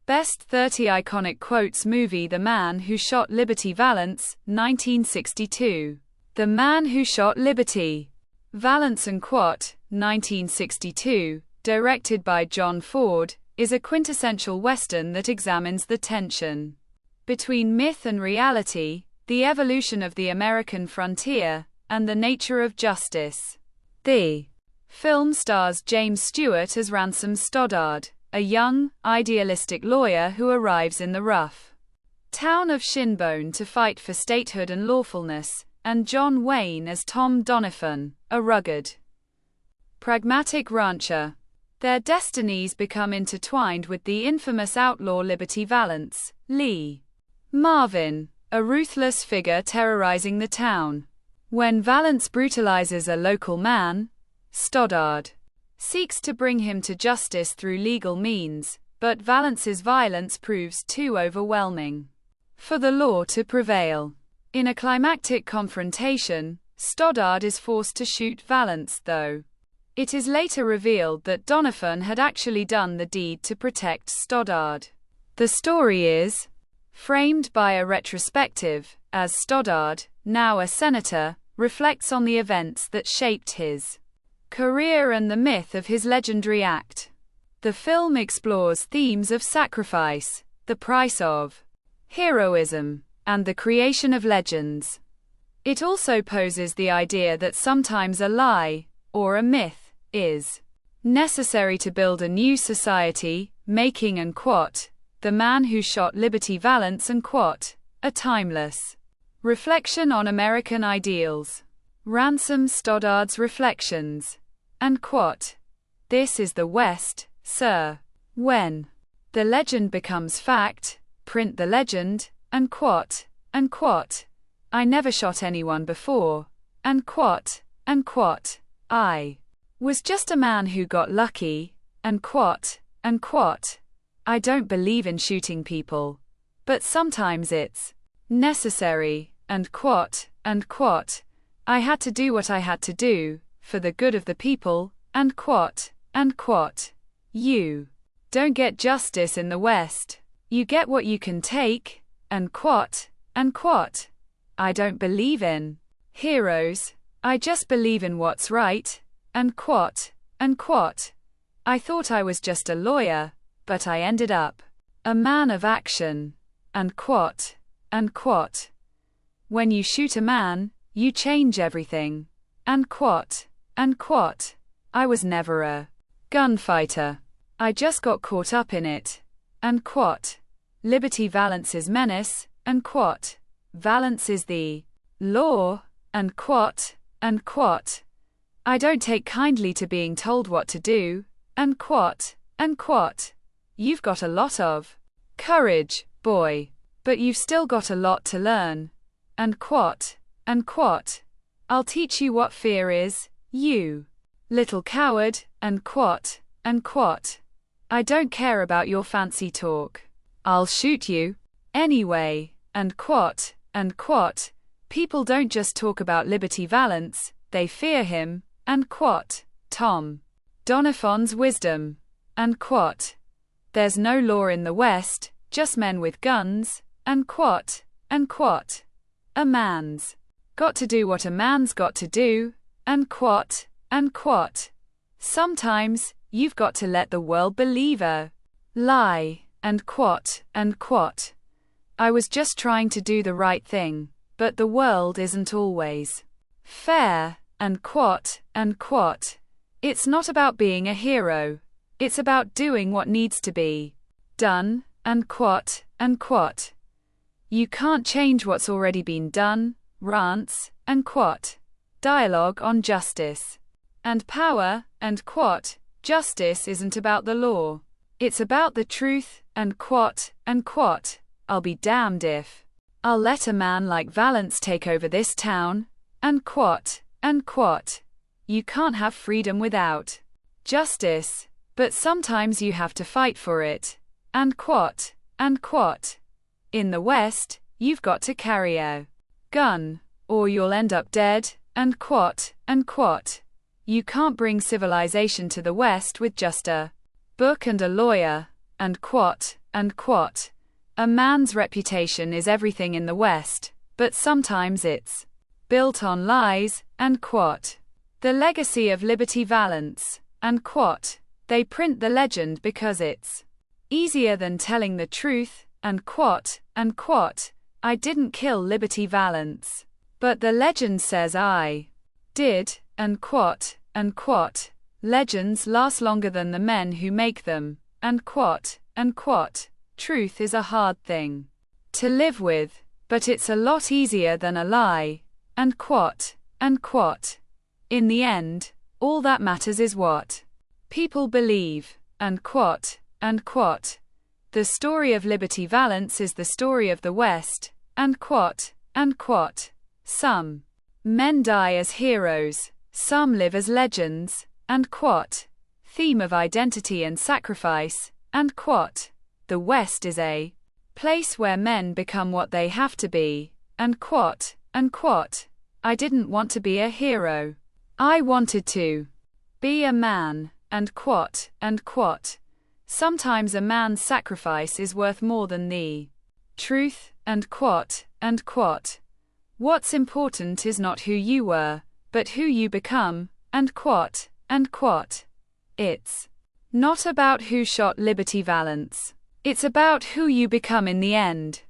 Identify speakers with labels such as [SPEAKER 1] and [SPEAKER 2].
[SPEAKER 1] Best30 iconic quotes movie The Man Who Shot Liberty Valance, 1962. The Man Who Shot Liberty. Valance and Quat, 1962, directed by John Ford, is a quintessential Western that examines the tension between myth and reality, the evolution of the American frontier, and the nature of justice. The film stars James Stewart as Ransom Stoddard, a young, idealistic lawyer who arrives in the rough town of Shinbone to fight for statehood and lawfulness, and John Wayne as Tom Donovan, a rugged, pragmatic rancher. Their destinies become intertwined with the infamous outlaw Liberty Valance, Lee Marvin, a ruthless figure terrorizing the town. When Valance brutalizes a local man, Stoddard seeks to bring him to justice through legal means, but Valance's violence proves too overwhelming for the law to prevail. In a climactic confrontation, Stoddard is forced to shoot Valance, though it is later revealed that Donovan had actually done the deed to protect Stoddard. The story is framed by a retrospective, as Stoddard, now a senator, reflects on the events that shaped his career and the myth of his legendary act. The film explores themes of sacrifice, the price of heroism, and the creation of legends. It also poses the idea that sometimes a lie, or a myth, is necessary to build a new society, making and Quat, The Man Who Shot Liberty Valance and Quat, a timeless reflection on American ideals. Ransom Stoddard's reflections. And Quat. This is the West, sir. When the legend becomes fact, print the legend, and Quat, and Quat. I never shot anyone before. And Quat, I was just a man who got lucky. And Quat, I don't believe in shooting people. But sometimes it's necessary. And Quat, I had to do what I had to do, for the good of the people. And Quat, you don't get justice in the West. You get what you can take. And Quat, I don't believe in heroes. I just believe in what's right. And Quat, I thought I was just a lawyer, but I ended up a man of action. And Quat, when you shoot a man, you change everything. And Quat, I was never a gunfighter. I just got caught up in it. And Quat, Liberty Valance's menace. And Quat, Valance is the law. And Quat, I don't take kindly to being told what to do. And Quat, you've got a lot of courage, boy, but you've still got a lot to learn. And Quat, I'll teach you what fear is, you little coward. And Quat, I don't care about your fancy talk. I'll shoot you anyway. And Quat, people don't just talk about Liberty Valance, they fear him. And Quat, Tom Donovan's wisdom. And Quat, there's no law in the West, just men with guns. And Quat, a man's got to do what a man's got to do. And Quat, sometimes you've got to let the world believe a lie. And Quat, I was just trying to do the right thing, but the world isn't always fair. And Quat, it's not about being a hero. It's about doing what needs to be done. And Quat, you can't change what's already been done. Rants. And Quat, dialogue on justice and power. And Quat, justice isn't about the law. It's about the truth. And Quat, I'll be damned if I'll let a man like Valance take over this town. And Quat, you can't have freedom without justice, but sometimes you have to fight for it. And Quat, in the West, you've got to carry a gun, or you'll end up dead. And Quat, you can't bring civilization to the West with just a book and a lawyer. And Quat, and quote, a man's reputation is everything in the West, but sometimes it's built on lies, and quote. The legacy of Liberty Valance, and quote. They print the legend because it's easier than telling the truth, and quote, and quote. I didn't kill Liberty Valance, but the legend says I did, and quote, and quote. Legends last longer than the men who make them, and quote, and quote. Truth is a hard thing to live with, but it's a lot easier than a lie, and quote, and quote. In the end, all that matters is what people believe, and quote, and quote. The story of Liberty Valance is the story of the West, and quote, and quote. Some men die as heroes, some live as legends, and quote. Theme of identity and sacrifice, and quote. The West is a place where men become what they have to be, and quote, and quote. I didn't want to be a hero. I wanted to be a man, and quote, and quote. Sometimes a man's sacrifice is worth more than the truth, and quote, and quote. What's important is not who you were, but who you become, and quote, and quote. It's not about who shot Liberty Valance. It's about who you become in the end.